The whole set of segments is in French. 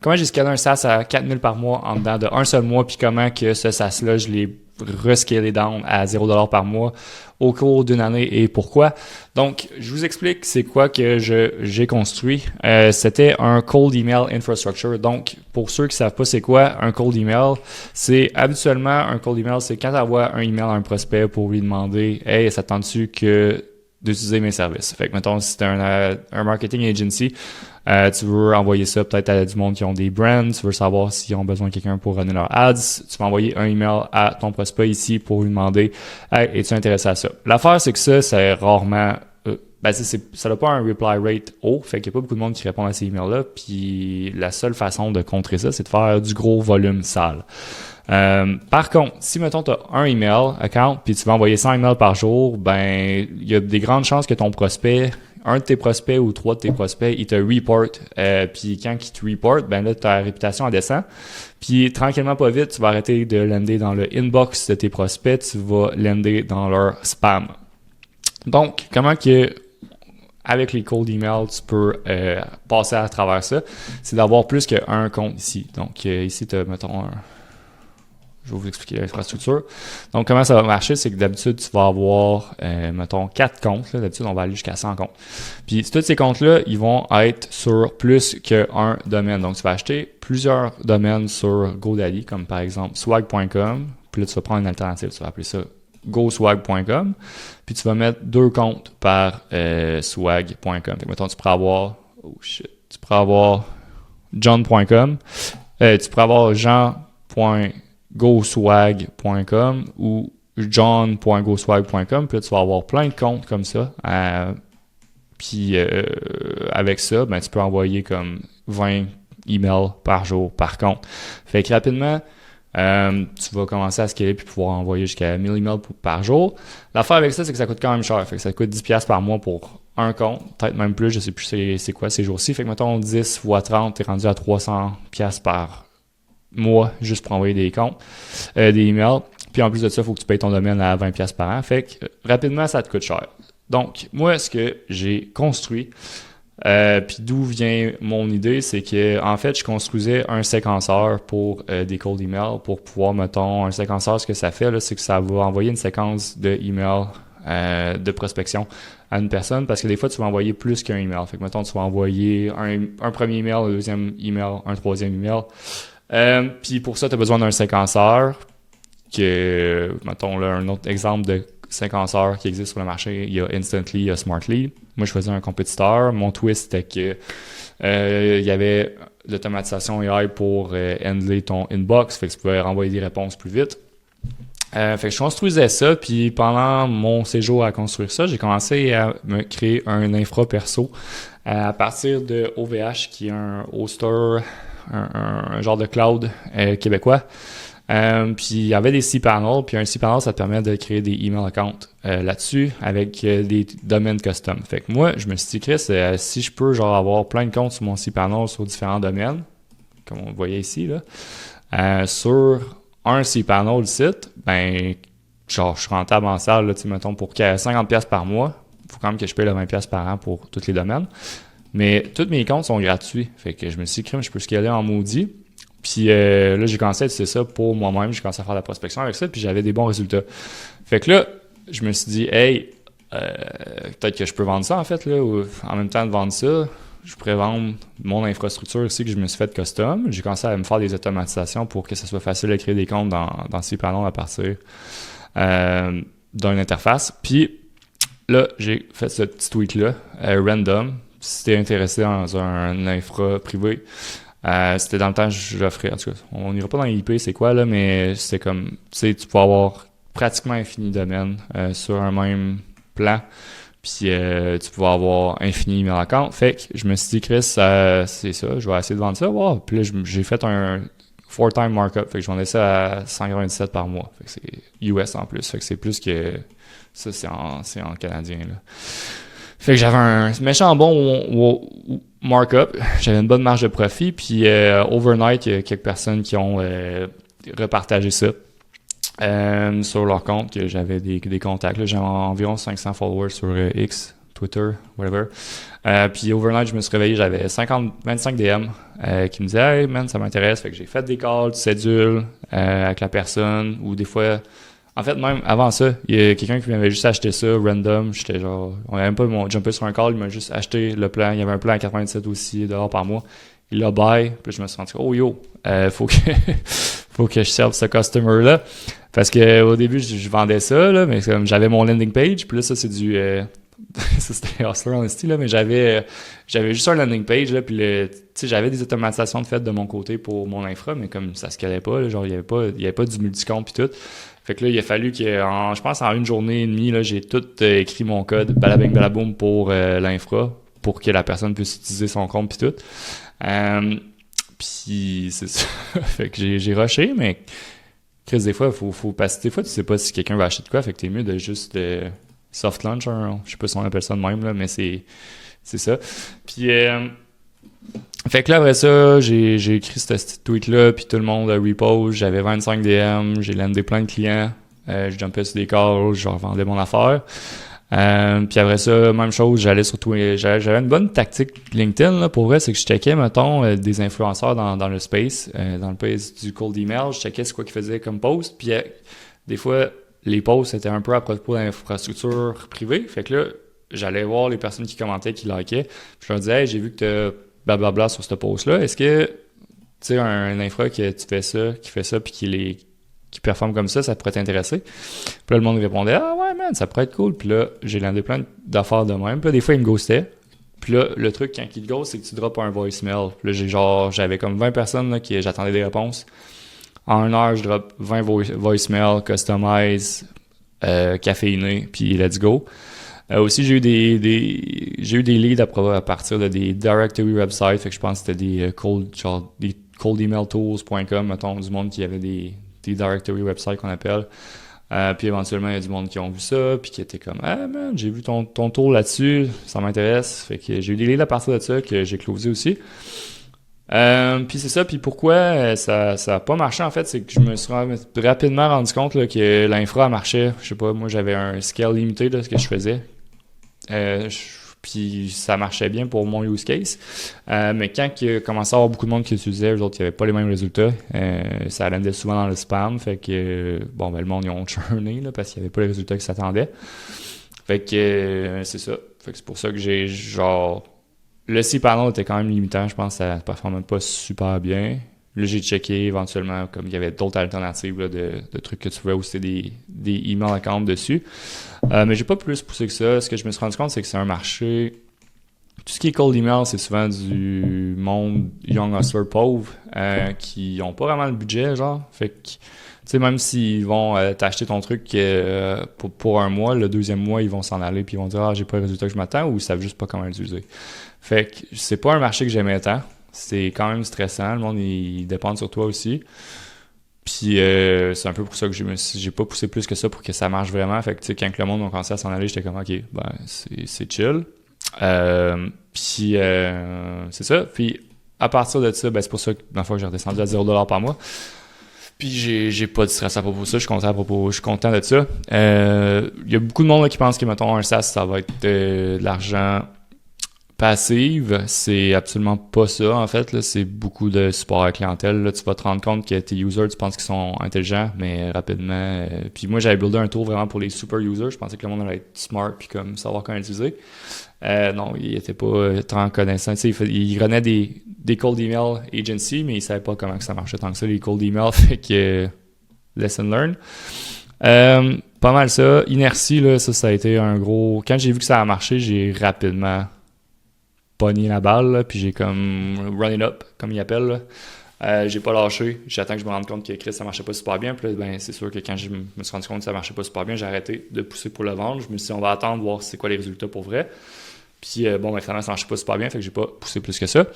comment j'ai scalé un SaaS à 4000 par mois en dedans de un seul mois, puis comment que ce SaaS-là, je l'ai rescalé down à 0$ par mois au cours d'une année et pourquoi. Donc, je vous explique c'est quoi que j'ai construit. C'était un cold email infrastructure. Donc, pour ceux qui savent pas c'est quoi un cold email, c'est habituellement un cold email, c'est quand tu envoies un email à un prospect pour lui demander « Hey, ça te tente-tu que d'utiliser mes services? » Fait que, mettons, si c'est un marketing agency, tu veux envoyer ça peut-être à du monde qui ont des brands, tu veux savoir s'ils ont besoin de quelqu'un pour runner leurs ads, tu vas envoyer un email à ton prospect ici pour lui demander « Hey, es-tu intéressé à ça? » L'affaire, c'est que ça, c'est rarement... ça n'a pas un reply rate haut, fait qu'il n'y a pas beaucoup de monde qui répond à ces emails-là, puis la seule façon de contrer ça, c'est de faire du gros volume sale. Par contre, si mettons tu as un email account puis tu vas envoyer 100 emails par jour, ben il y a des grandes chances que ton prospect, un de tes prospects ou 3 de tes prospects, il te report. Puis quand il te report, ben là ta réputation elle descend. Puis tranquillement pas vite, tu vas arrêter de lander dans le inbox de tes prospects, tu vas lander dans leur spam. Donc, comment que avec les cold emails, tu peux passer à travers ça, c'est d'avoir plus qu'un compte ici. Donc ici tu as mettons je vais vous expliquer l'infrastructure. Donc, comment ça va marcher, c'est que d'habitude, tu vas avoir, mettons, 4 comptes. Là. D'habitude, on va aller jusqu'à 100 comptes. Puis, tous ces comptes-là, ils vont être sur plus qu'un domaine. Donc, tu vas acheter plusieurs domaines sur GoDaddy, comme par exemple swag.com. Puis là, tu vas prendre une alternative. Tu vas appeler ça goswag.com. Puis, tu vas mettre 2 comptes par swag.com. Donc, mettons, tu pourrais avoir, tu pourrais avoir john.com. Tu pourrais avoir jean.goswag.com ou john.goswag.com, puis là, tu vas avoir plein de comptes comme ça. Puis avec ça, ben, tu peux envoyer comme 20 emails par jour par compte. Fait que rapidement, tu vas commencer à scaler puis pouvoir envoyer jusqu'à 1000 emails par jour. L'affaire avec ça, c'est que ça coûte quand même cher. Fait que ça coûte 10$ par mois pour un compte, peut-être même plus, je sais plus c'est quoi ces jours-ci. Fait que mettons 10 fois 30, t'es rendu à 300$ par mois juste pour envoyer des comptes, des emails. Puis en plus de ça, il faut que tu payes ton domaine à 20$ par an. Fait que rapidement, ça te coûte cher. Donc, moi, ce que j'ai construit, puis d'où vient mon idée, c'est que en fait, je construisais un séquenceur pour des cold emails pour pouvoir, mettons, un séquenceur, ce que ça fait, là, c'est que ça va envoyer une séquence de emails de prospection à une personne parce que des fois, tu vas envoyer plus qu'un email. Fait que, mettons, tu vas envoyer un premier email, un deuxième email, un troisième email. Puis pour ça, tu as besoin d'un séquenceur que, mettons là, un autre exemple de séquenceur qui existe sur le marché, il y a Instantly, il y a Smartly. Moi, je faisais un compétiteur. Mon twist, c'était que il y avait l'automatisation AI pour handler ton inbox, fait que tu pouvais renvoyer des réponses plus vite. Fait que je construisais ça, puis pendant mon séjour à construire ça, j'ai commencé à me créer un infra perso à partir de OVH, qui est un hoster, un genre de cloud québécois. Puis il y avait des cPanel, puis un cPanel, ça te permet de créer des email accounts là-dessus avec des domaines custom. Fait que moi, je me suis dit, Chris, si je peux genre avoir plein de comptes sur mon cPanel sur différents domaines, comme on le voyait ici, là, sur un cPanel du site, ben, genre, je suis rentable en salle, là, tu sais, mettons, pour 50$ par mois. Il faut quand même que je paye le 20$ par an pour tous les domaines. Mais tous mes comptes sont gratuits. Fait que je me suis dit, je peux scaler en maudit. Puis là, j'ai commencé à utiliser ça pour moi-même. J'ai commencé à faire de la prospection avec ça, puis j'avais des bons résultats. Fait que là, je me suis dit, hey, peut-être que je peux vendre ça, en fait, là, ou en même temps de vendre ça, je pourrais vendre mon infrastructure ici que je me suis fait custom. J'ai commencé à me faire des automatisations pour que ce soit facile de créer des comptes dans cPanel à partir d'une interface. Puis là, j'ai fait ce petit tweak-là, random. Si t'es intéressé dans un infra privé, c'était dans le temps que j'offrais. En tout cas, on n'ira pas dans l'IP, c'est quoi, là, mais c'est comme, tu sais, tu peux avoir pratiquement infini domaines sur un même plan. Puis tu peux avoir infini email account. Fait que je me suis dit, Chris, c'est ça, je vais essayer de vendre ça. Wow. Puis là, j'ai fait un 4-time markup. Fait que je vendais ça à 197$ par mois. Fait que c'est US en plus. Fait que c'est plus que ça, c'est en canadien, là. Fait que j'avais un méchant bon markup, j'avais une bonne marge de profit, puis overnight, il y a quelques personnes qui ont repartagé ça sur leur compte, que j'avais des contacts. Là, j'avais environ 500 followers sur X, Twitter, whatever. Puis overnight, je me suis réveillé, j'avais 25 DM qui me disaient « Hey man, ça m'intéresse ». Fait que j'ai fait des calls, du cédule avec la personne, ou des fois... En fait, même avant ça, il y a quelqu'un qui m'avait juste acheté ça, random. J'étais genre... On n'avait même pas jumpé sur un call, il m'a juste acheté le plan. Il y avait un plan à 97 aussi, $, par mois. Il l'a buy, puis je me suis rendu compte « Oh yo, faut que je serve ce customer-là ». Parce que au début, je vendais ça, là, mais comme j'avais mon landing page, puis là, ça, c'est du... ça, c'était Hustler Honesty, là, mais j'avais juste un landing page, là, puis tu sais, j'avais des automatisations de fait de mon côté pour mon infra, mais comme ça se calait pas, là, genre, il y avait pas du multicompte puis tout. Fait que là, il a fallu je pense en une journée et demie, là, j'ai tout écrit mon code, balabing balaboum pour l'infra, pour que la personne puisse utiliser son compte puis tout. Puis c'est ça. Fait que j'ai rushé, mais Chris, des fois, faut passer. Des fois, tu sais pas si quelqu'un va acheter de quoi, fait que t'es mieux de juste soft launch, je sais pas si on appelle ça de même, là, mais c'est ça. Puis fait que là, après ça, j'ai écrit ce petit tweet-là, puis tout le monde repose. J'avais 25 DM, j'ai landé plein de clients. Je jumpais sur des calls, je revendais mon affaire. Puis après ça, même chose, j'allais sur Twitter. J'avais une bonne tactique LinkedIn, là, pour vrai, c'est que je checkais, mettons, des influenceurs dans le space, dans le space du cold email. Je checkais c'est quoi qu'ils faisaient comme post. Puis des fois, les posts étaient un peu à propos d'infrastructure privée. Fait que là, j'allais voir les personnes qui commentaient, qui likaient. Puis je leur disais, hey, j'ai vu que t'as blablabla sur ce post-là. Est-ce que, tu sais, un infra qui fait ça, puis qui performe comme ça pourrait t'intéresser? Puis là, le monde répondait, ah ouais, man, ça pourrait être cool. Puis là, j'ai landé plein d'affaires de même. Puis là, des fois, ils me ghostaient. Puis là, le truc, quand ils te ghostent, c'est que tu drops un voicemail. Puis là, j'avais comme 20 personnes là, j'attendais des réponses. En 1 heure, je drop 20 voicemails, customize, caféiné, puis let's go. Aussi, j'ai eu des leads à partir de des directory websites. Fait que je pense que c'était des coldemailtools.com, mettons, du monde qui avait des directory websites qu'on appelle. Puis éventuellement, il y a du monde qui ont vu ça, puis qui était comme « Ah man, j'ai vu ton tour là-dessus, ça m'intéresse. » Fait que j'ai eu des leads à partir de ça que j'ai closé aussi. Puis c'est ça, puis pourquoi ça a pas marché en fait, c'est que je me suis rapidement rendu compte là, que l'infra marchait. Je sais pas, moi j'avais un scale limité de ce que je faisais. Puis ça marchait bien pour mon use case. Mais quand il commençait à avoir beaucoup de monde qui utilisait, eux autres, il n'y avait pas les mêmes résultats. Ça landait souvent dans le spam. Fait que, le monde, ils ont churné là, parce qu'il n'y avait pas les résultats qu'ils s'attendaient. Fait que, c'est ça. Fait que c'est pour ça que j'ai, le cPanel était quand même limitant. Je pense que ça ne performait pas super bien. Là, j'ai checké éventuellement, comme il y avait d'autres alternatives là, de trucs que tu pouvais aussi des email accounts dessus. Mais j'ai pas plus poussé que ça. Ce que je me suis rendu compte, c'est que c'est un marché... Tout ce qui est cold email, c'est souvent du monde young hustler pauvre qui ont pas vraiment le budget, genre. Fait que, tu sais, même s'ils vont t'acheter ton truc pour un mois, le deuxième mois, ils vont s'en aller puis ils vont dire « Ah, j'ai pas le résultat que je m'attends » ou ils savent juste pas comment l'utiliser. Fait que c'est pas un marché que j'aimais tant. C'est quand même stressant. Le monde, il dépend sur toi aussi. Puis c'est un peu pour ça que j'ai pas poussé plus que ça pour que ça marche vraiment. Fait que tu sais, quand le monde a commencé à s'en aller, j'étais comme ok, ben c'est chill. Puis c'est ça. Puis à partir de ça, c'est pour ça que dans le fond, j'ai redescendu à $0 par mois. Puis j'ai pas de stress à propos de ça. Je suis content de ça. Il y a beaucoup de monde là, qui pense que mettons un SaaS, ça va être de l'argent passive, c'est absolument pas ça en fait, là, c'est beaucoup de support à la clientèle. Là, tu vas te rendre compte que tes users, tu penses qu'ils sont intelligents, mais rapidement. Puis moi, j'avais buildé un tool vraiment pour les super users. Je pensais que le monde allait être smart puis comme savoir comment l'utiliser. Non, il était pas tant connaissant. Tu sais, il renait des cold email agency, mais il savait pas comment que ça marchait tant que ça, les cold email. Fait que lesson learned. Pas mal ça. Inertie, là, ça a été un gros. Quand j'ai vu que ça a marché, j'ai rapidement pogné la balle, là, puis j'ai comme run it up, comme ils appellent. J'ai pas lâché. J'attends que je me rende compte que Chris, ça marchait pas super bien. Puis là, c'est sûr que quand je me suis rendu compte que ça marchait pas super bien, j'ai arrêté de pousser pour le vendre. Je me suis dit, on va attendre, voir c'est quoi les résultats pour vrai. Puis finalement, ça marchait pas super bien, fait que j'ai pas poussé plus que ça.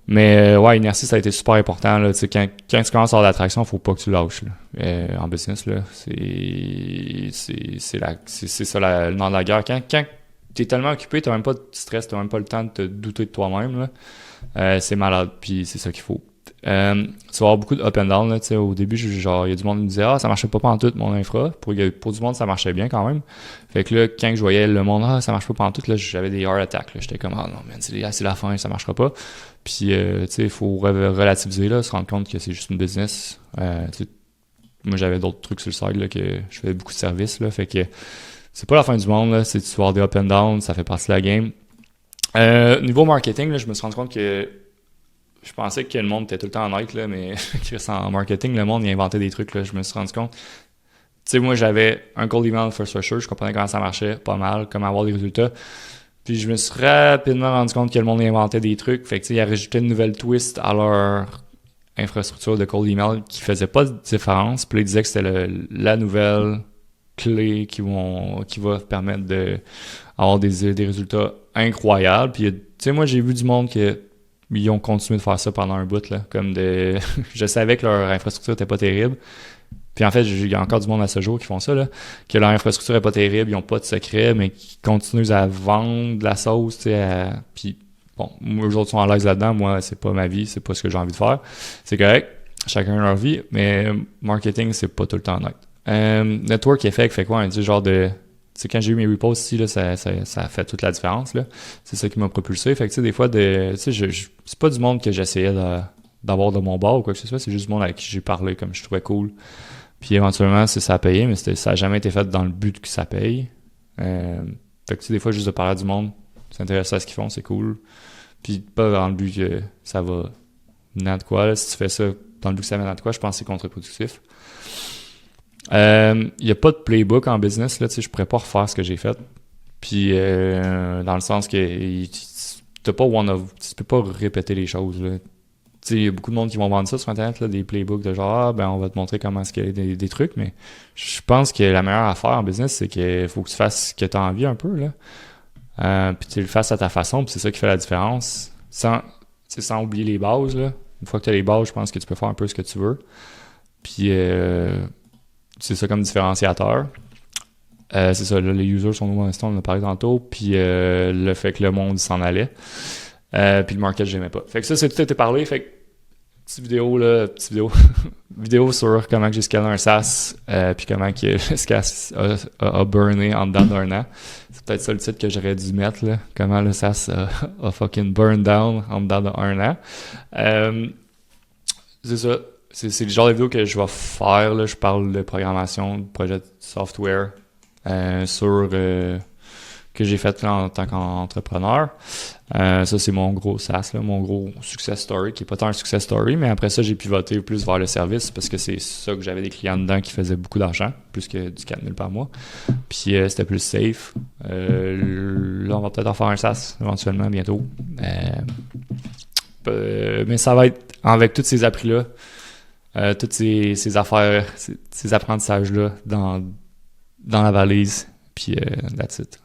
Mais ouais, inertie, ça a été super important. Là. Quand tu commences à avoir de l'attraction, faut pas que tu lâches. Là. En business, là, c'est ça le nom de la guerre. Quand t'es tellement occupé, t'as même pas de stress, t'as même pas le temps de te douter de toi-même. Là. C'est malade, puis c'est ça qu'il faut. Tu vas avoir beaucoup de up and down, là, tu sais. Au début, genre, il y a du monde qui me disait, ça marchait pas pantoute, mon infra. Pour du monde, ça marchait bien quand même. Fait que là, quand je voyais le monde, ça marche pas pantoute, là, j'avais des heart attacks, là. J'étais comme, non, man, c'est la fin, ça marchera pas. Puis, tu sais, il faut relativiser, là, se rendre compte que c'est juste une business. Moi, j'avais d'autres trucs sur le side, là, que je faisais beaucoup de services, là. Fait que c'est pas la fin du monde, là. C'est tu vas avoir des up and down, ça fait partie de la game. Niveau marketing, là, je me suis rendu compte que je pensais que le monde était tout le temps honnête, là, mais en marketing, le monde, il inventait des trucs, là. Je me suis rendu compte. Tu sais, moi, j'avais un cold email first searcher, je comprenais comment ça marchait, pas mal, comment avoir des résultats. Puis je me suis rapidement rendu compte que le monde inventait des trucs. Fait que, tu sais, ils rajouté une nouvelle twist à leur infrastructure de cold email qui faisait pas de différence. Puis là, ils disaient que c'était la nouvelle clé qui va permettre d'avoir des résultats incroyables. Puis, tu sais, moi, j'ai vu du monde ils ont continué de faire ça pendant un bout, là. Je savais que leur infrastructure était pas terrible. Puis en fait, il y a encore du monde à ce jour qui font ça, là, que leur infrastructure est pas terrible, ils ont pas de secret, mais qui continuent à vendre de la sauce, tu sais, puis bon, eux autres sont à l'aise là-dedans, moi, c'est pas ma vie, c'est pas ce que j'ai envie de faire. C'est correct, chacun leur vie, mais marketing, c'est pas tout le temps honnête. Network effect fait quoi? Un genre de... Tu sais, quand j'ai eu mes reposts ici, là, ça a fait toute la différence, là. C'est ça qui m'a propulsé. Fait que, tu sais, des fois, tu sais, c'est pas du monde que j'essayais d'avoir de mon bord ou quoi que ce soit, c'est juste du monde avec qui j'ai parlé comme je trouvais cool. Puis éventuellement, ça a payé, mais ça n'a jamais été fait dans le but que ça paye. Fait que, tu sais, des fois, juste de parler à du monde, s'intéresser à ce qu'ils font, c'est cool. Puis pas dans le but que ça va mener à de quoi, là. Si tu fais ça dans le but que ça mène à de quoi, je pense que c'est contre-productif. Il n'y a pas de playbook en business, là, tu sais, je pourrais pas refaire ce que j'ai fait. Puis dans le sens que tu peux pas répéter les choses, là. Il y a beaucoup de monde qui vont vendre ça sur Internet, là, des playbooks de genre, on va te montrer comment scaler des trucs, mais je pense que la meilleure affaire en business, c'est qu'il faut que tu fasses ce que tu as envie un peu, là. Puis tu le fasses à ta façon, puis c'est ça qui fait la différence. Sans oublier les bases, là. Une fois que tu as les bases, je pense que tu peux faire un peu ce que tu veux. Puis c'est ça comme différenciateur. C'est ça, là, les users sont nouveaux on en a parlé tantôt, puis le fait que le monde s'en allait. Puis le market, j'aimais pas. Fait que ça, c'est tout été parlé. Fait que petite vidéo sur comment j'ai scalé un SaaS, puis comment que le SaaS a burné en dedans d'un an. C'est peut-être ça le titre que j'aurais dû mettre, là. Comment le SaaS a fucking burn down en dedans d'un an. C'est ça. C'est le genre de vidéo que je vais faire, là. Je parle de programmation, de projet de software que j'ai fait en tant qu'entrepreneur. Ça, c'est mon gros SaaS, là, mon gros success story, qui n'est pas tant un success story, mais après ça, j'ai pivoté plus vers le service parce que c'est ça que j'avais des clients dedans qui faisaient beaucoup d'argent, plus que du 4 000 par mois. Puis c'était plus safe. Là, on va peut-être en faire un SaaS éventuellement bientôt. Mais ça va être avec tous ces appris-là, toutes ces affaires, ces apprentissages-là dans la valise. Puis that's it.